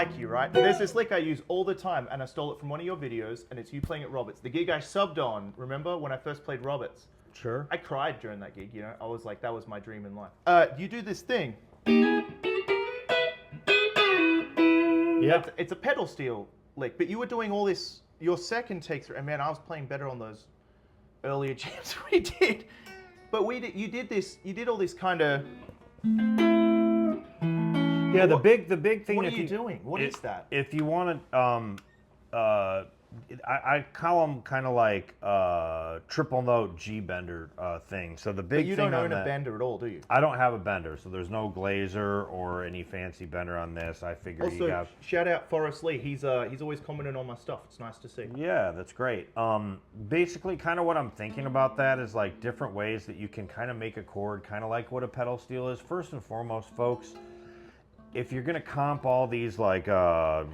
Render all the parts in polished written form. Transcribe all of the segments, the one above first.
like you, right? There's this lick I use all the time, and I stole it from one of your videos, and it's you playing at Roberts. The gig I subbed on, remember, when I first played Roberts? Sure. I cried during that gig, you know? I was like, that was my dream in life. You do this thing. Yeah. It's a pedal steel lick, but you were doing all this, your second take through, and man, I was playing better on those earlier jams we did. But you did all this kind of... Yeah, the big thing. What are you doing? What is that? If you want to, I call them kind of like triple note G bender thing. So the big But you thing don't own on a bender at all, do you? I don't have a bender, so there's no glazer or any fancy bender on this. I figure you have. Shout out Forrest Lee. He's always commenting on my stuff. It's nice to see. Yeah, that's great. Basically, kind of what I'm thinking about that is like different ways that you can kind of make a chord, kind of like what a pedal steel is. First and foremost, folks, if you're gonna comp all these like all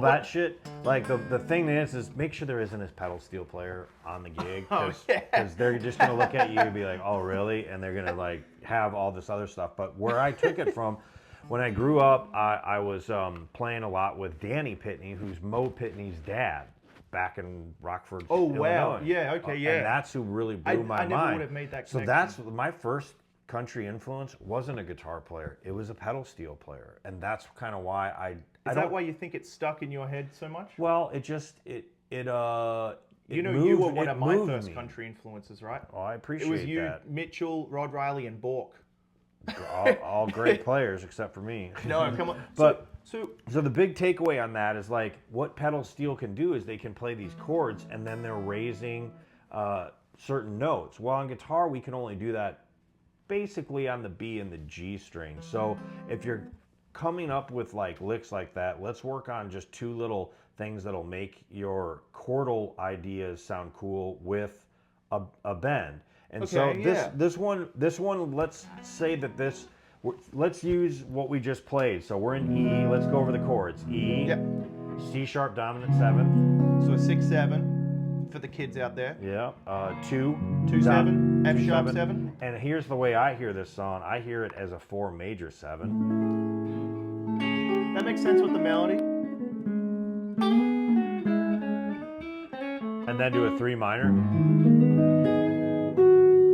that shit, like the thing is make sure there isn't a pedal steel player on the gig, because they're just gonna look at you and be like, oh really, and they're gonna like have all this other stuff. But where I took it from, when I grew up, I was playing a lot with Danny Pitney, who's Mo Pitney's dad, back in Rockford, Illinois. Wow, yeah, okay, yeah. And that's who really blew my mind. I never would have made that connection. So that's my first country influence. Wasn't a guitar player, it was a pedal steel player, and that's kind of why Is that why you think it's stuck in your head so much? Well, it just you know, you were one of my first country influences, right? Oh, I appreciate that. It was you, Mitchell, Rod Riley, and Bork. all great players except for me. No, come on. But so the big takeaway on that is like what pedal steel can do is they can play these chords and then they're raising certain notes. Well, on guitar we can only do that basically on the B and the G string. So if you're coming up with like licks like that, let's work on just two little things that'll make your chordal ideas sound cool with a bend. And okay, so this one, let's say that let's use what we just played. So we're in E. Let's go over the chords. E, yep. C sharp dominant 7. So a 6/7 for the kids out there. Yeah. 2, 2/7, F sharp 7. And here's the way I hear this song. I hear it as a 4 major 7. That makes sense with the melody. And then do a 3 minor.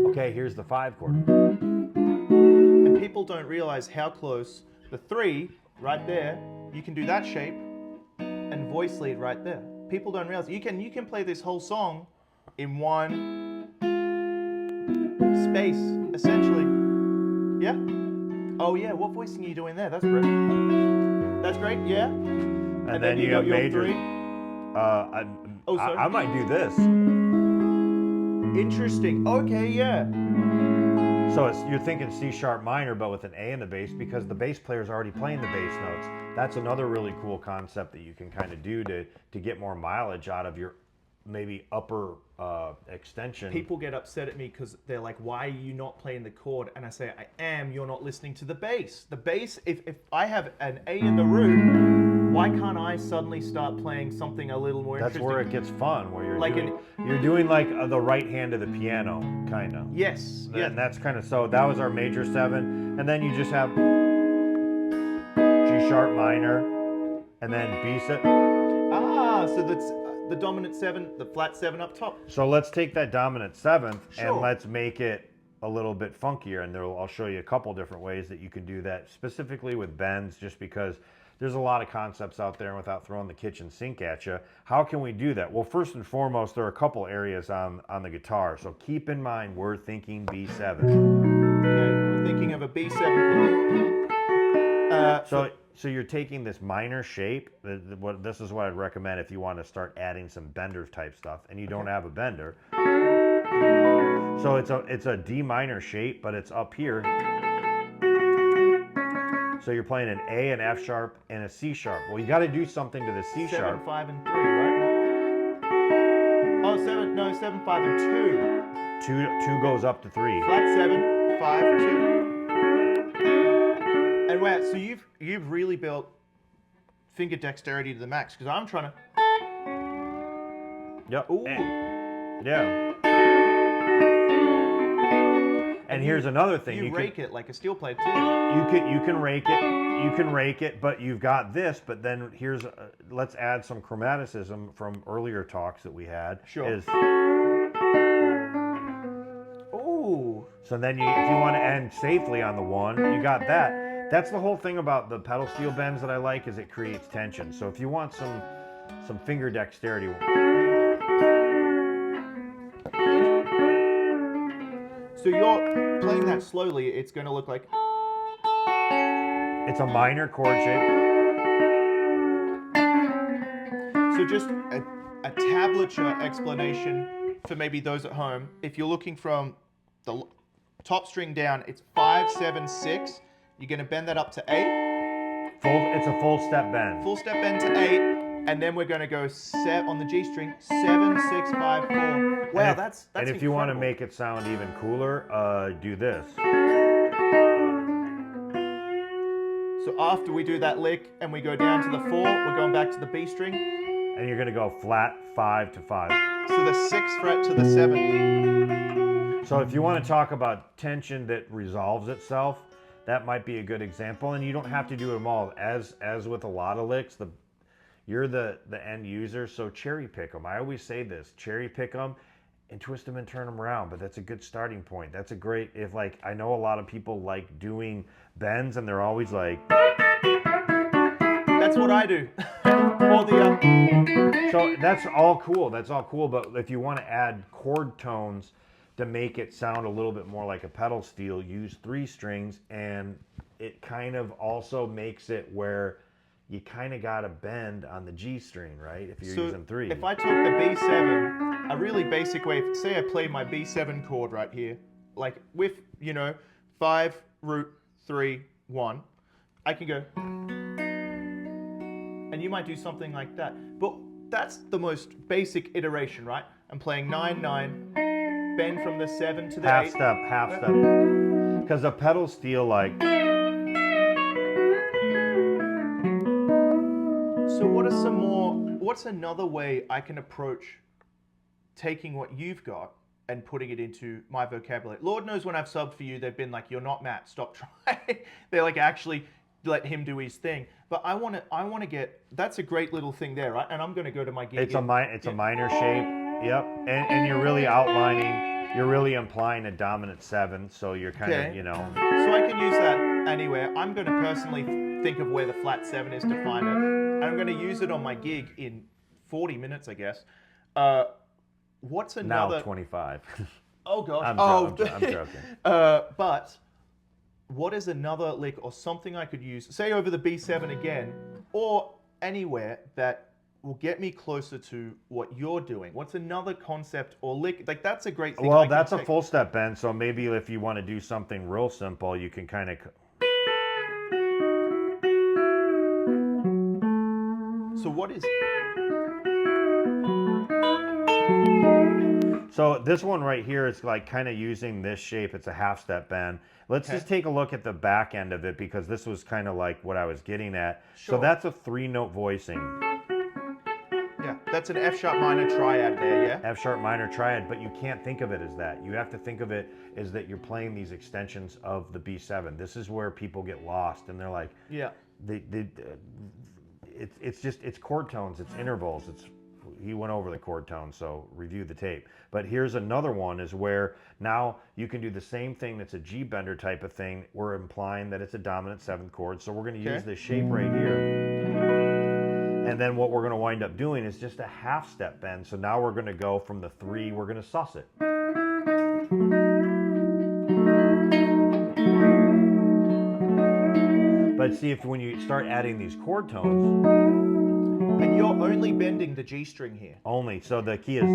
Okay, here's the 5 chord. And people don't realize how close the 3 right there, you can do that shape and voice lead right there. People don't realize you can play this whole song in one space, essentially. Yeah? Oh yeah, what voicing are you doing there? That's great. That's great, yeah. And then you got major 3. I might do this. Interesting. Okay, yeah. So you're thinking C sharp minor, but with an A in the bass, because the bass player's already playing the bass notes. That's another really cool concept that you can kind of do to get more mileage out of your maybe upper extension. People get upset at me because they're like, why are you not playing the chord? And I say, I am, you're not listening to the bass. The bass, if I have an A in the root, why can't I suddenly start playing something a little more interesting? That's where it gets fun, where you're doing like the right hand of the piano, kind of. Yes. And that's kind of, so that was our major 7. And then you just have G sharp minor, and then B set. Ah, so that's the dominant 7, the flat 7 up top. So let's take that dominant 7th Sure. and let's make it a little bit funkier. And I'll show you a couple different ways that you can do that, specifically with bends, just because there's a lot of concepts out there, and without throwing the kitchen sink at you, how can we do that? Well, first and foremost, there are a couple areas on the guitar. So keep in mind, we're thinking B7. Okay, we're thinking of a B7. So you're taking this minor shape. This is what I'd recommend if you want to start adding some bender type stuff, and you don't have a bender. So it's a D minor shape, but it's up here. So you're playing an A, an F sharp, and a C sharp. Well, you got to do something to the C sharp. 7, 5, and 3, right? Oh, 7, 5, and 2. 2 goes up to 3. Flat 7, 5, 2. And wow, so you've really built finger dexterity to the max, because I'm trying to. Yep. Ooh. Yeah. And here's another thing. You rake it like a steel plate too. You can rake it, but you've got this. But then let's add some chromaticism from earlier talks that we had. Sure. Ooh. So then if you want to end safely on the one, you got that. That's the whole thing about the pedal steel bends that I like, is it creates tension. So if you want some finger dexterity. So you're playing that slowly, it's going to look like... It's a minor chord shape. So just a tablature explanation for maybe those at home. If you're looking from the top string down, it's 5, 7, 6. You're going to bend that up to 8. It's a full step bend. Full step bend to 8. And then we're going to go on the G string, 7, 6, 5, 4. Wow, that's And if you want to make it sound even cooler, do this. So after we do that lick and we go down to the 4, we're going back to the B string. And you're going to go flat 5 to 5. So the 6th fret to the 7th. So if you want to talk about tension that resolves itself, that might be a good example. And you don't have to do them all. As with a lot of licks, you're the end user, so cherry pick them. I always say this, cherry pick them and twist them and turn them around, but that's a good starting point. That's a great, I know a lot of people like doing bends and they're always like... That's what I do. So that's all cool, but if you want to add chord tones to make it sound a little bit more like a pedal steel, use 3 strings, and it kind of also makes it where you kind of got to bend on the G string, right? If you're using 3. If I took the B7, a really basic way, say I play my B7 chord right here, like with, 5, root, 3, 1, I can go, and you might do something like that. But that's the most basic iteration, right? I'm playing 9, 9, bend from the 7 to the 8. Half step. Because a pedal steel, So what's another way I can approach taking what you've got and putting it into my vocabulary? Lord knows when I've subbed for you, they've been like, "You're not Matt, stop trying." They're like, actually let him do his thing. But I want to get, that's a great little thing there, right? And I'm going to go to my gig. It's a minor shape. Yep. And you're really outlining, you're really implying a dominant 7, so you're kind of, So I can use that anywhere. I'm going to personally think of where the flat 7 is to find it. And I'm going to use it on my gig in 40 minutes, I guess. What's another... Now 25. Oh, gosh. I'm joking. But what is another lick or something I could use, say over the B7 again, or anywhere that will get me closer to what you're doing? What's another concept or lick? Like, that's a great thing. Well, that's a full step bend, so maybe if you want to do something real simple, you can kind of... So what is... So this one right here is like kind of using this shape. It's a half step bend. Let's just take a look at the back end of it, because this was kind of like what I was getting at. Sure. So that's a 3-note voicing. Yeah, that's an F sharp minor triad there, yeah? F sharp minor triad, but you can't think of it as that. You have to think of it as that you're playing these extensions of the B7. This is where people get lost, and they're like, yeah, it's chord tones, it's intervals, he went over the chord tones, so review the tape. But here's another one is where now you can do the same thing that's a G bender type of thing. We're implying that it's a dominant 7th chord, so we're going to use this shape right here. And then what we're going to wind up doing is just a half step bend. So now we're going to go from the 3, we're going to sus it. But see, if when you start adding these chord tones... And you're only bending the G string here. Only. So the key is...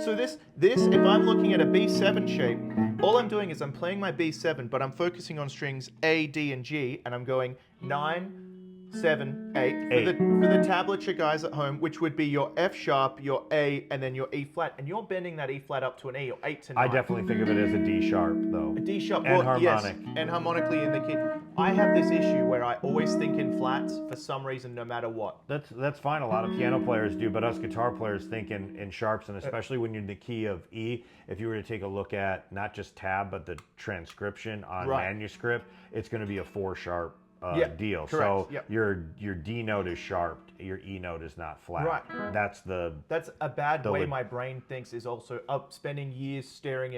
So this, if I'm looking at a B7 shape, all I'm doing is I'm playing my B7, but I'm focusing on strings A, D, and G, and I'm going 9, 7, 8. For the tablature guys at home, which would be your F sharp, your A, and then your E flat, and you're bending that E flat up to an E, or 8 to 9. I definitely think of it as a D sharp, though. A D sharp, and well, harmonic. yes, and harmonically in the key. I have this issue where I always think in flats for some reason, no matter what. That's fine. A lot of piano players do, but us guitar players think in sharps, and especially when you're in the key of E. If you were to take a look at not just tab, but the transcription on manuscript, it's going to be a 4 sharp deal. Correct. So Yep. your D note is sharp, your E note is not flat. Right. That's a bad way my brain thinks is also spending years staring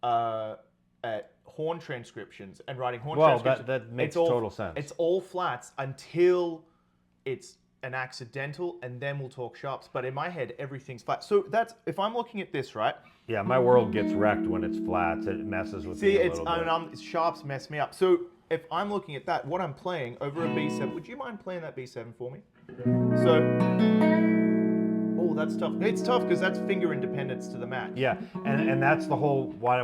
at horn transcriptions and writing horn transcriptions. That makes total sense. It's all flats until it's an accidental, and then we'll talk sharps. But in my head, everything's flat. So that's, if I'm looking at this, right? Yeah, my world gets wrecked when it's flats. It messes with me a little bit. Sharps mess me up. So if I'm looking at that, what I'm playing over a B7, would you mind playing that B7 for me? So, oh, that's tough. It's tough because that's finger independence to the max. Yeah, and that's the whole why I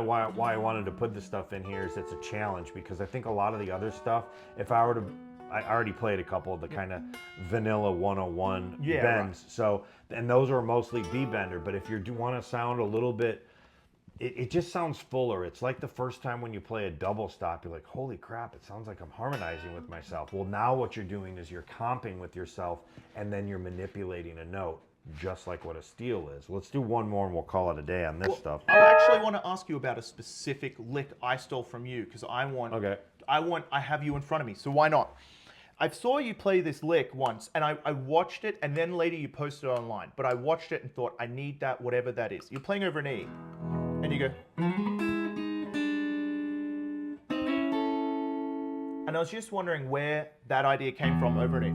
wanted to put this stuff in here is it's a challenge, because I think a lot of the other stuff, if I were to, I already played a couple of the kind of vanilla 101 bends, right. So, and those are mostly B bender, but if you do want to sound a little bit, it just sounds fuller. It's like the first time when you play a double stop, you're like, holy crap, it sounds like I'm harmonizing with myself. Well, now what you're doing is you're comping with yourself, and then you're manipulating a note, just like what a steel is. Let's do one more and we'll call it a day on this stuff. I actually want to ask you about a specific lick I stole from you, because I have you in front of me, so why not? I saw you play this lick once, and I watched it, and then later you posted it online, but I watched it and thought, I need that, whatever that is. You're playing over an E, and you go, and I was just wondering where that idea came from over an E.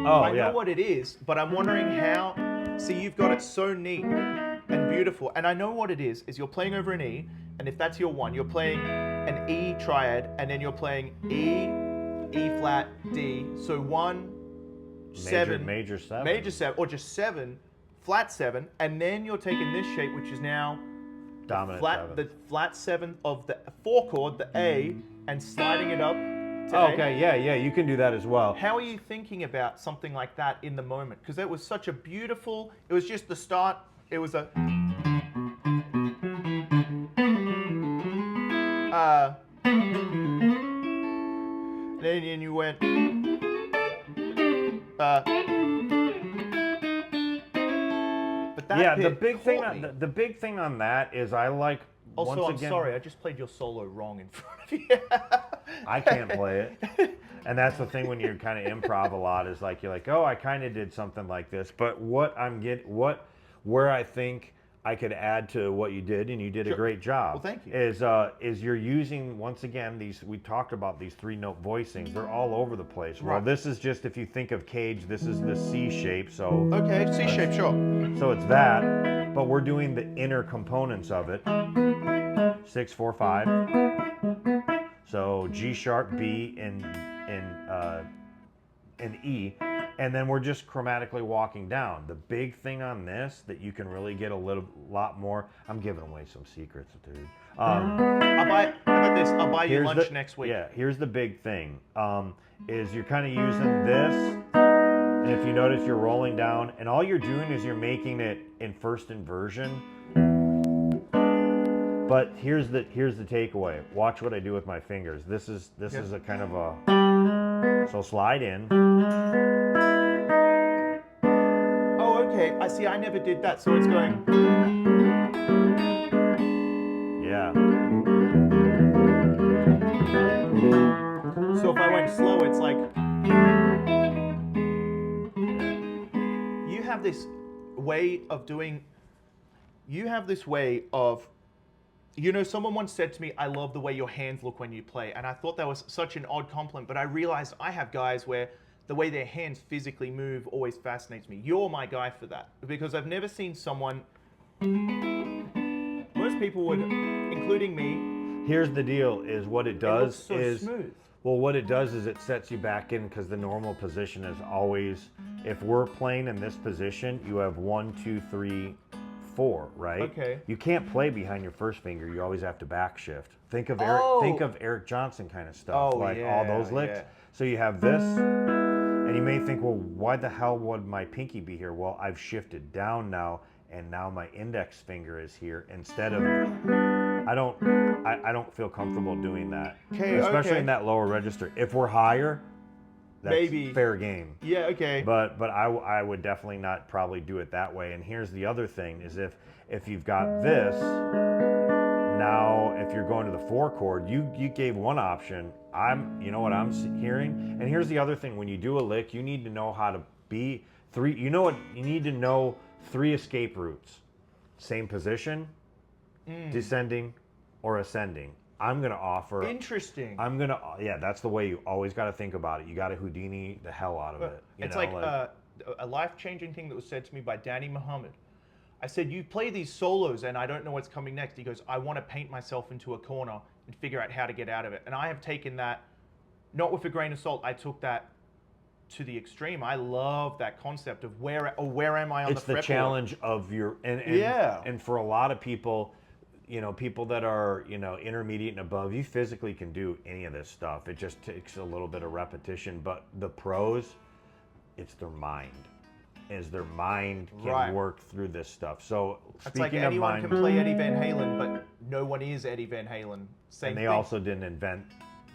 I know what it is, but I'm wondering how. See, you've got it so neat and beautiful, and I know what it is you're playing over an E, and if that's your one, you're playing an E triad, and then you're playing E, E flat, D. So 1, 7, major 7, major 7, or just 7, flat 7, and then you're taking this shape, which is now dominant the flat 7 of the 4 chord, the A, and sliding it up to A. Okay, yeah, you can do that as well. How are you thinking about something like that in the moment? Because it was such a beautiful, it was just the start, it was a... then you went... but that yeah, bit the big thing on that is I like... Also, once again, I'm sorry, I just played your solo wrong in front of you. I can't play it. And that's the thing when you kind of improv a lot is like, you're like, oh, I kind of did something like this. But where I think I could add to what you did, and you did a great job. Well, thank you. Is you're using, once again, we talked about these 3-note voicings. They're all over the place. Well, this is just, if you think of Cage, this is the C shape. So okay, C shape, sure. So it's that, but we're doing the inner components of it. 6, 4, 5. So G sharp, B, and E, and then we're just chromatically walking down. The big thing on this that you can really get a lot more. I'm giving away some secrets, dude. How about this? I'll buy you lunch next week. Yeah, here's the big thing. Is you're kind of using this, and if you notice, you're rolling down, and all you're doing is you're making it in first inversion. But here's the takeaway. Watch what I do with my fingers. This is a kind of a, so slide in. Oh, okay. I see. I never did that. So it's going. Yeah. So if I went slow, it's like. You have this way of doing. You have this way of. You know, someone once said to me, I love the way your hands look when you play. And I thought that was such an odd compliment, but I realized I have guys where the way their hands physically move always fascinates me. You're my guy for that, because I've never seen someone, most people would, including me. Here's the deal, is what it does is smooth. Well, what it does is it sets you back in, because the normal position is always, if we're playing in this position, you have 1, 2, 3, 4, right? Okay. You can't play behind your first finger. You always have to back shift. Think of Eric Johnson kind of stuff, Oh, like yeah, all those licks. yeah. So you have this, and you may think, well, why the hell would my pinky be here? Well, I've shifted down now, and now my index finger is here instead of. I don't feel comfortable doing that, especially in that lower register. If we're higher, that's Maybe. fair game. Yeah, okay. But I would definitely not probably do it that way. And here's the other thing: is if you've got this, now if you're going to the 4 chord, you gave one option. You know what I'm hearing? And here's the other thing: when you do a lick, you need to know how to be 3. You know what? You need to know 3 escape routes: same position, descending, or ascending. I'm gonna offer. Interesting. That's the way you always got to think about it. You got to Houdini the hell out of it. It's like a life-changing thing that was said to me by Danny Muhammad. I said, you play these solos and I don't know what's coming next. He goes, I want to paint myself into a corner and figure out how to get out of it. And I have taken that, not with a grain of salt, I took that to the extreme. I love that concept of where am I on it's the fretboard. It's the challenge of your, and for a lot of people, people that are, intermediate and above, you physically can do any of this stuff. It just takes a little bit of repetition. But the pros, it's their mind. Their mind can work through this stuff. So it's like anyone can play Eddie Van Halen, but no one is Eddie Van Halen. And they also didn't invent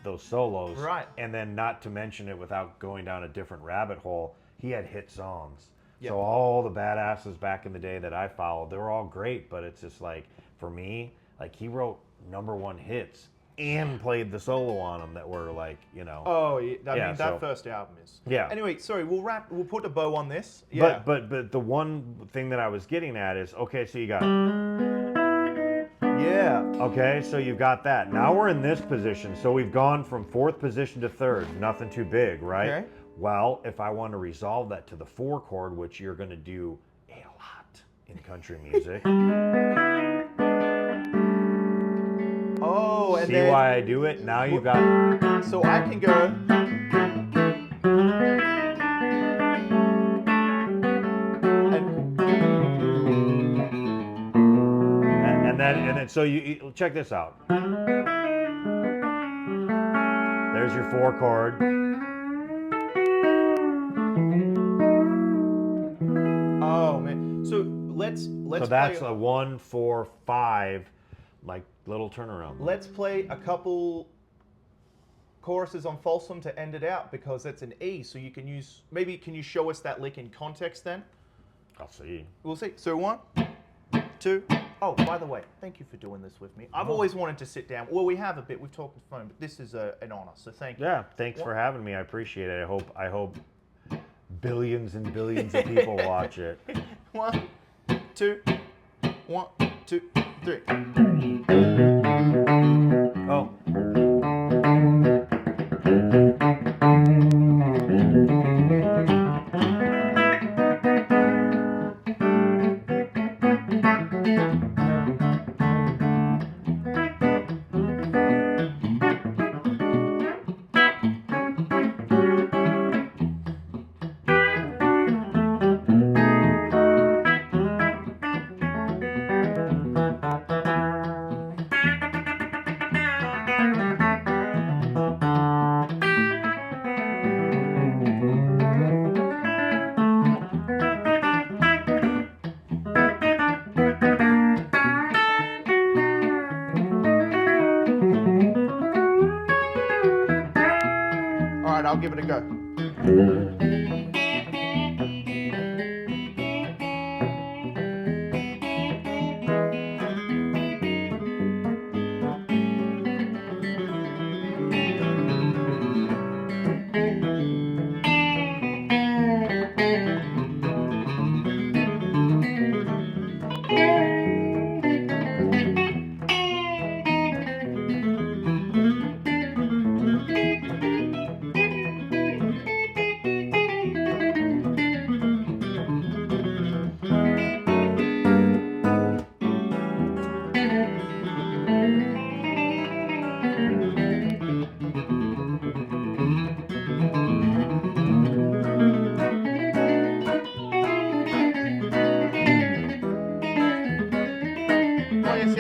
those solos. Right. And then not to mention it without going down a different rabbit hole, he had hit songs. Yep. So all the badasses back in the day that I followed, they were all great, but it's just like, for me, like he wrote #1 hits and played the solo on them that were like, Oh, yeah. That first album is. Yeah. Anyway, sorry, we'll put a bow on this. Yeah. But the one thing that I was getting at is, okay, so you got. Yeah. Okay, so you've got that. Now we're in this position. So we've gone from 4th position to 3rd. Nothing too big, right? Okay. Well, if I want to resolve that to the 4 chord, which you're going to do a lot in country music. Oh, and see why I do it? Now you've got. So I can go. And then so you check this out. There's your 4 chord. Oh man. So let's So that's a 1, 4, 5, like little turnaround. Let's play a couple choruses on Folsom to end it out, because it's an E, so you can use, maybe can you show us that lick in context then? I'll see. We'll see. So 1, 2. Oh, by the way, thank you for doing this with me. I've always wanted to sit down. Well, we have a bit. We've talked on the phone, but this is an honor. So thank you. Yeah, thanks for having me. I appreciate it. I hope billions and billions of people watch it. 1, 2, 1, 2, 3. Oh. I'll give it a go.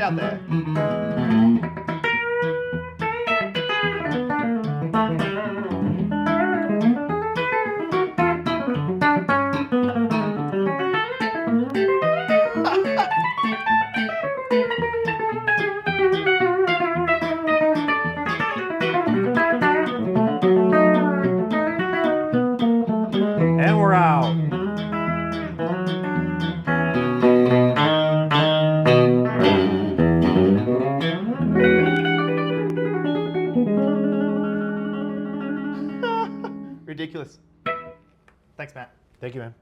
out there. And we're out. Ridiculous. Thanks, Matt. Thank you, man.